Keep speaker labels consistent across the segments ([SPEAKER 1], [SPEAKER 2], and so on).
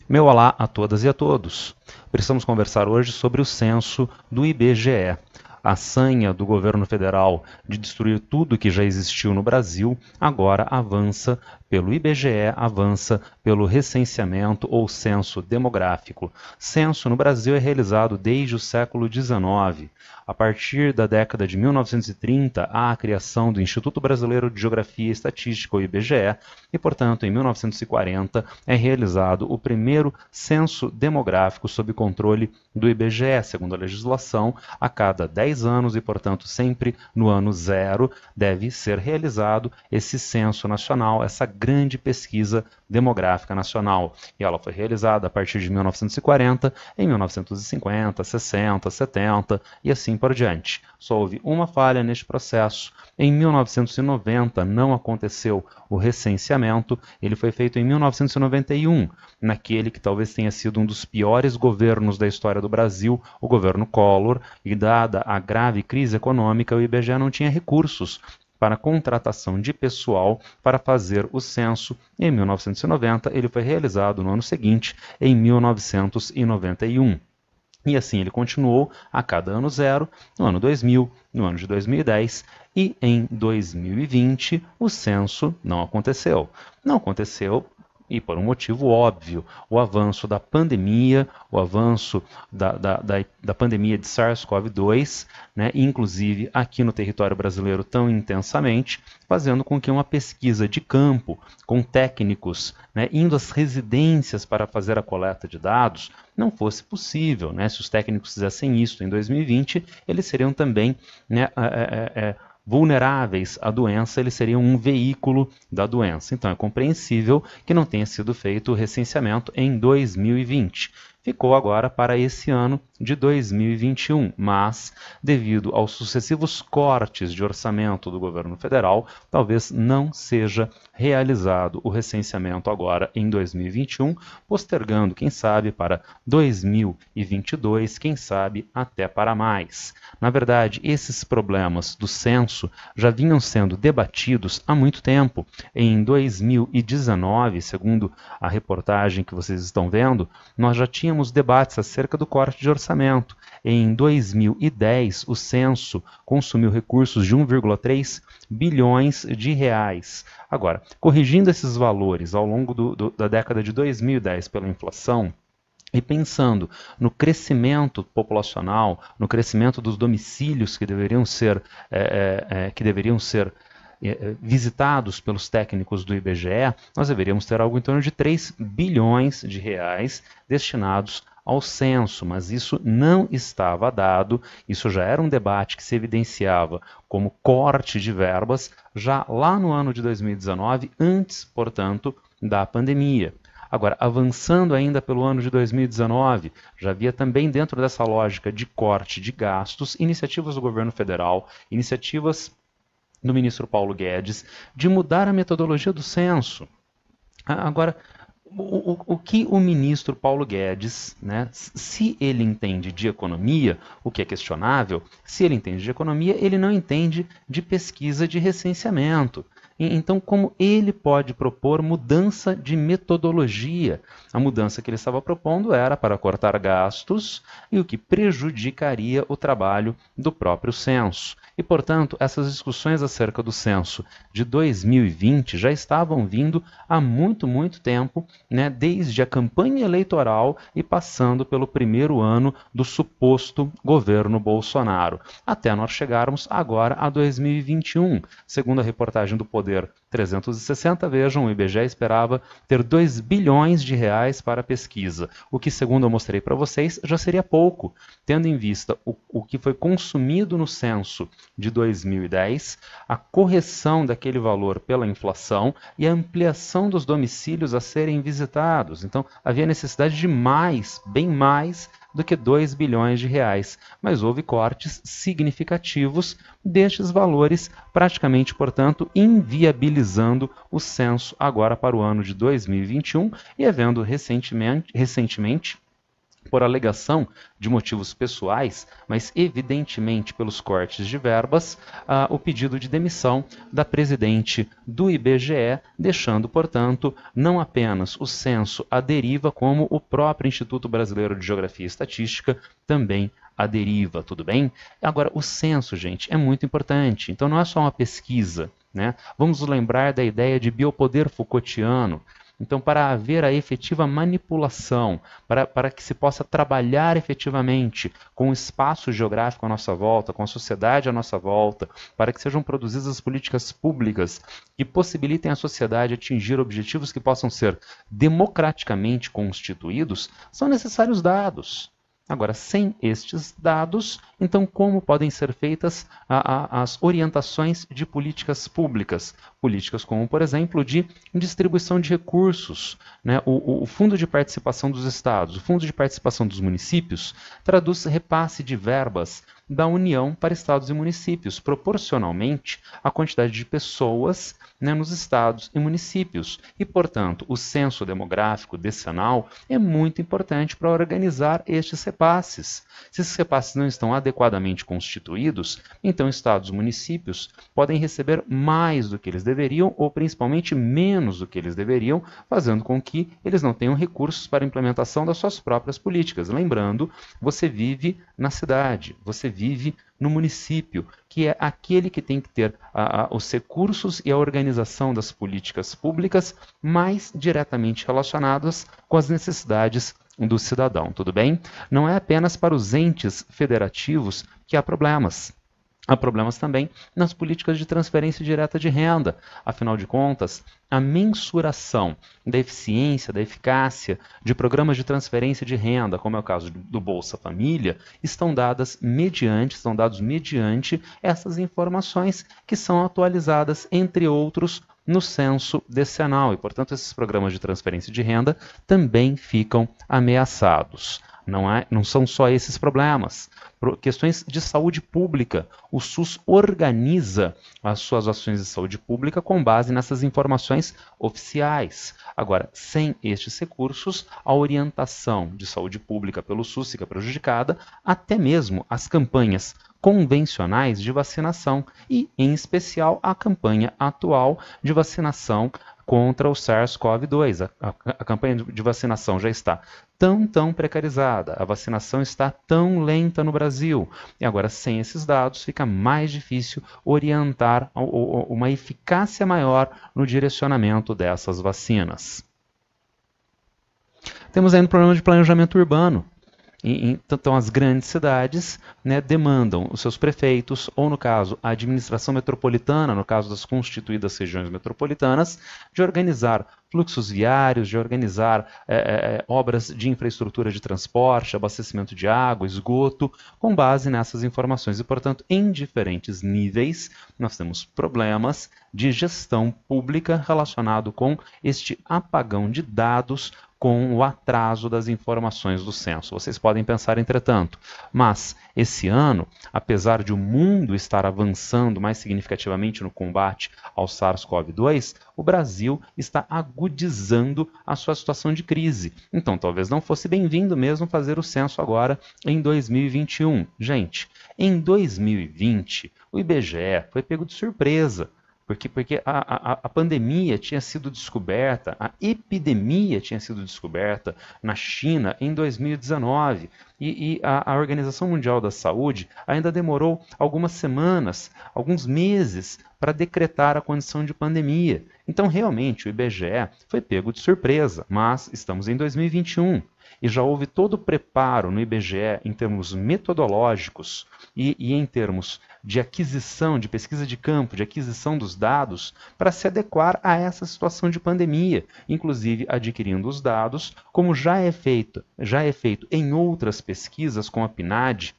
[SPEAKER 1] Meu olá a todas e a todos. Precisamos conversar hoje sobre o censo do IBGE. A sanha do governo federal de destruir tudo que já existiu no Brasil agora avança pelo IBGE, avança pelo recenseamento ou censo demográfico. Censo no Brasil é realizado desde o século XIX. A partir da década de 1930, há a criação do Instituto Brasileiro de Geografia e Estatística, o IBGE, e, portanto, em 1940 é realizado o primeiro censo demográfico sob controle do IBGE, segundo a legislação, a cada 10 anos e, portanto, sempre no ano zero, deve ser realizado esse censo nacional, essa grande pesquisa demográfica nacional. E ela foi realizada a partir de 1940, em 1950, 60, 70 e assim por diante. Só houve uma falha neste processo. Em 1990 não aconteceu o recenseamento, ele foi feito em 1991, naquele que talvez tenha sido um dos piores governos da história do Brasil, o governo Collor, e dada a grave crise econômica, o IBGE não tinha recursos para contratação de pessoal para fazer o censo. Em 1990, ele foi realizado no ano seguinte, em 1991. E assim ele continuou a cada ano zero, no ano 2000, no ano de 2010 e em 2020 o censo não aconteceu. Não aconteceu e por um motivo óbvio, o avanço da pandemia, o avanço da pandemia de SARS-CoV-2, né, inclusive aqui no território brasileiro tão intensamente, fazendo com que uma pesquisa de campo, com técnicos, né, indo às residências para fazer a coleta de dados, não fosse possível. Né? Se os técnicos fizessem isso em 2020, eles seriam também, né, vulneráveis à doença, eles seriam um veículo da doença. Então é compreensível que não tenha sido feito o recenseamento em 2020. Ficou agora para esse ano de 2021, mas, devido aos sucessivos cortes de orçamento do governo federal, talvez não seja realizado o recenseamento agora em 2021, postergando, quem sabe, para 2022, quem sabe até para mais. Na verdade, esses problemas do censo já vinham sendo debatidos há muito tempo. Em 2019, segundo a reportagem que vocês estão vendo, nós já tínhamos debates acerca do corte de orçamento. Em 2010, o censo consumiu recursos de 1,3 bilhões de reais. Agora, corrigindo esses valores ao longo da década de 2010 pela inflação, e pensando no crescimento populacional, no crescimento dos domicílios que deveriam ser visitados pelos técnicos do IBGE, nós deveríamos ter algo em torno de 3 bilhões de reais destinados ao censo, mas isso não estava dado, isso já era um debate que se evidenciava como corte de verbas já lá no ano de 2019, antes, portanto, da pandemia. Agora, avançando ainda pelo ano de 2019, já havia também dentro dessa lógica de corte de gastos, iniciativas do governo federal, iniciativas do ministro Paulo Guedes, de mudar a metodologia do censo. Agora, o que o ministro Paulo Guedes, né, se ele entende de economia, o que é questionável, se ele entende de economia, ele não entende de pesquisa de recenseamento. Então, como ele pode propor mudança de metodologia? A mudança que ele estava propondo era para cortar gastos e o que prejudicaria o trabalho do próprio censo. E, portanto, essas discussões acerca do censo de 2020 já estavam vindo há muito, muito tempo, né, desde a campanha eleitoral e passando pelo primeiro ano do suposto governo Bolsonaro, até nós chegarmos agora a 2021. Segundo a reportagem do Poder 360, vejam, o IBGE esperava ter 2 bilhões de reais para a pesquisa, o que, segundo eu mostrei para vocês, já seria pouco, tendo em vista o que foi consumido no censo de 2010, a correção daquele valor pela inflação e a ampliação dos domicílios a serem visitados. Então, havia necessidade de mais, bem mais, do que 2 bilhões de reais, mas houve cortes significativos destes valores, praticamente, portanto, inviabilizando o censo agora para o ano de 2021 e havendo recentemente por alegação de motivos pessoais, mas evidentemente pelos cortes de verbas, o pedido de demissão da presidente do IBGE, deixando, portanto, não apenas o censo à deriva, como o próprio Instituto Brasileiro de Geografia e Estatística também à deriva, tudo bem? Agora, o censo, gente, é muito importante, então não é só uma pesquisa, né? Vamos lembrar da ideia de biopoder Foucaultiano. Então, para haver a efetiva manipulação, para que se possa trabalhar efetivamente com o espaço geográfico à nossa volta, com a sociedade à nossa volta, para que sejam produzidas políticas públicas que possibilitem à sociedade atingir objetivos que possam ser democraticamente constituídos, são necessários dados. Agora, sem estes dados, então como podem ser feitas as orientações de políticas públicas? Políticas como, por exemplo, de distribuição de recursos, né? O Fundo de Participação dos Estados, o Fundo de Participação dos Municípios, traduz repasse de verbas da União para estados e municípios, proporcionalmente à quantidade de pessoas, né, nos estados e municípios. E, portanto, o censo demográfico decenal é muito importante para organizar estes repasses. Se esses repasses não estão adequadamente constituídos, então estados e municípios podem receber mais do que eles deveriam ou principalmente menos do que eles deveriam, fazendo com que eles não tenham recursos para a implementação das suas próprias políticas. Lembrando, você vive na cidade, você vive no município, que é aquele que tem que ter os recursos e a organização das políticas públicas mais diretamente relacionadas com as necessidades do cidadão, tudo bem? Não é apenas para os entes federativos que há problemas. Há problemas também nas políticas de transferência direta de renda. Afinal de contas, a mensuração da eficiência, da eficácia de programas de transferência de renda, como é o caso do Bolsa Família, estão dados mediante essas informações que são atualizadas, entre outros, no censo decenal. E, portanto, esses programas de transferência de renda também ficam ameaçados. Não são só esses problemas. Questões de saúde pública. O SUS organiza as suas ações de saúde pública com base nessas informações oficiais. Agora, sem estes recursos, a orientação de saúde pública pelo SUS fica prejudicada, até mesmo as campanhas convencionais de vacinação e, em especial, a campanha atual de vacinação contra o SARS-CoV-2. A campanha de vacinação já está tão precarizada, a vacinação está tão lenta no Brasil. E agora, sem esses dados, fica mais difícil orientar uma eficácia maior no direcionamento dessas vacinas. Temos ainda um problema de planejamento urbano. Então, as grandes cidades, né, demandam os seus prefeitos, ou no caso, a administração metropolitana, no caso das constituídas regiões metropolitanas, de organizar fluxos viários, de organizar obras de infraestrutura de transporte, abastecimento de água, esgoto, com base nessas informações. E, portanto, em diferentes níveis, nós temos problemas de gestão pública relacionado com este apagão de dados, com o atraso das informações do censo. Vocês podem pensar, entretanto, mas esse ano, apesar de o mundo estar avançando mais significativamente no combate ao SARS-CoV-2, o Brasil está agudizando a sua situação de crise. Então, talvez não fosse bem-vindo mesmo fazer o censo agora em 2021. Gente, em 2020, o IBGE foi pego de surpresa. Porque a pandemia tinha sido descoberta, a epidemia tinha sido descoberta na China em 2019 e a Organização Mundial da Saúde ainda demorou algumas semanas, alguns meses para decretar a condição de pandemia. Então, realmente, o IBGE foi pego de surpresa, mas estamos em 2021 e já houve todo o preparo no IBGE em termos metodológicos e em termos de aquisição, de pesquisa de campo, de aquisição dos dados, para se adequar a essa situação de pandemia, inclusive adquirindo os dados, como já é feito em outras pesquisas com a PNAD,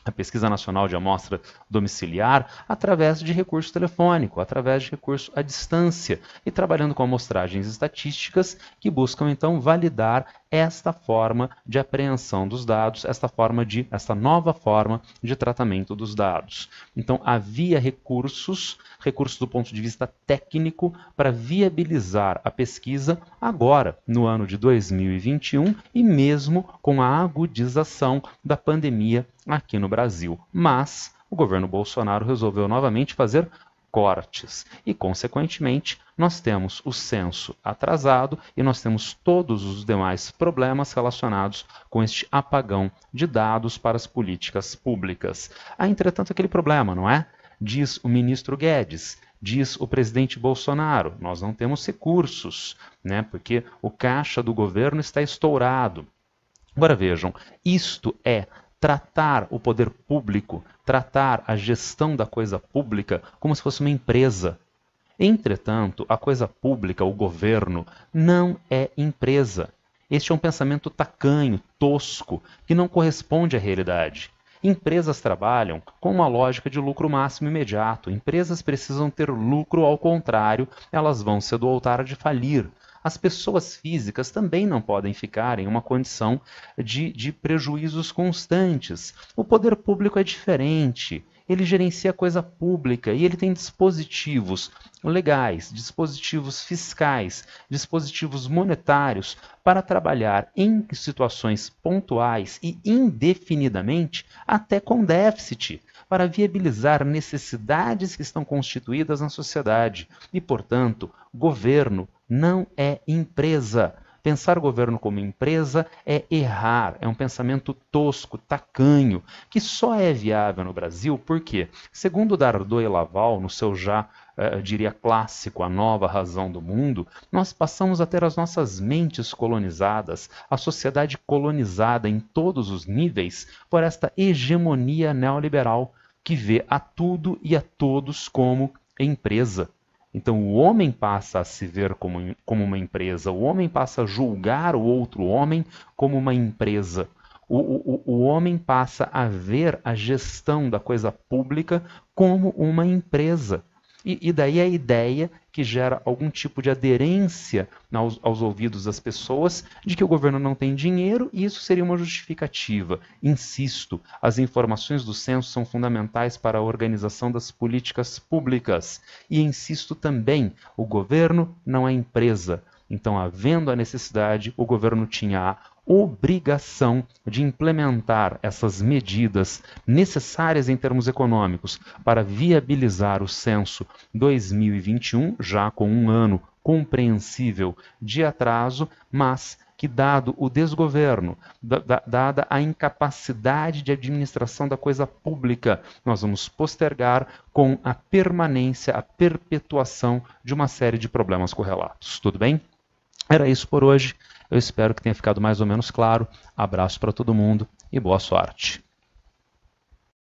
[SPEAKER 1] a Pesquisa Nacional de Amostra Domiciliar, através de recurso telefônico, através de recurso à distância, e trabalhando com amostragens estatísticas que buscam, então, validar esta forma de apreensão dos dados, esta nova forma de tratamento dos dados. Então, havia recursos do ponto de vista técnico, para viabilizar a pesquisa agora, no ano de 2021, e mesmo com a agudização da pandemia aqui no Brasil. Mas o governo Bolsonaro resolveu novamente fazer cortes e, consequentemente, nós temos o censo atrasado e nós temos todos os demais problemas relacionados com este apagão de dados para as políticas públicas. Há, entretanto, aquele problema, não é? Diz o ministro Guedes, diz o presidente Bolsonaro, nós não temos recursos, né? Porque o caixa do governo está estourado. Agora vejam, isto é tratar o poder público, tratar a gestão da coisa pública como se fosse uma empresa. Entretanto, a coisa pública, o governo, não é empresa. Este é um pensamento tacanho, tosco, que não corresponde à realidade. Empresas trabalham com uma lógica de lucro máximo imediato. Empresas precisam ter lucro, ao contrário, elas vão cedo ou tarde falir. As pessoas físicas também não podem ficar em uma condição de prejuízos constantes. O poder público é diferente. Ele gerencia a coisa pública e ele tem dispositivos legais, dispositivos fiscais, dispositivos monetários para trabalhar em situações pontuais e indefinidamente, até com déficit, para viabilizar necessidades que estão constituídas na sociedade. E, portanto, governo não é empresa. Pensar o governo como empresa é errar, é um pensamento tosco, tacanho, que só é viável no Brasil porque, segundo Dardot e Laval, no seu já, diria, clássico A Nova Razão do Mundo, nós passamos a ter as nossas mentes colonizadas, a sociedade colonizada em todos os níveis por esta hegemonia neoliberal que vê a tudo e a todos como empresa. Então o homem passa a se ver como uma empresa, o homem passa a julgar o outro homem como uma empresa. O homem passa a ver a gestão da coisa pública como uma empresa. E daí a ideia que gera algum tipo de aderência aos ouvidos das pessoas de que o governo não tem dinheiro e isso seria uma justificativa. Insisto, as informações do censo são fundamentais para a organização das políticas públicas. E insisto também, o governo não é empresa. Então, havendo a necessidade, o governo tinha a obrigação de implementar essas medidas necessárias em termos econômicos para viabilizar o censo 2021, já com um ano compreensível de atraso, mas que, dado o desgoverno, dada a incapacidade de administração da coisa pública, nós vamos postergar com a permanência, a perpetuação de uma série de problemas correlatos. Tudo bem? Era isso por hoje. Eu espero que tenha ficado mais ou menos claro. Abraço para todo mundo e boa sorte.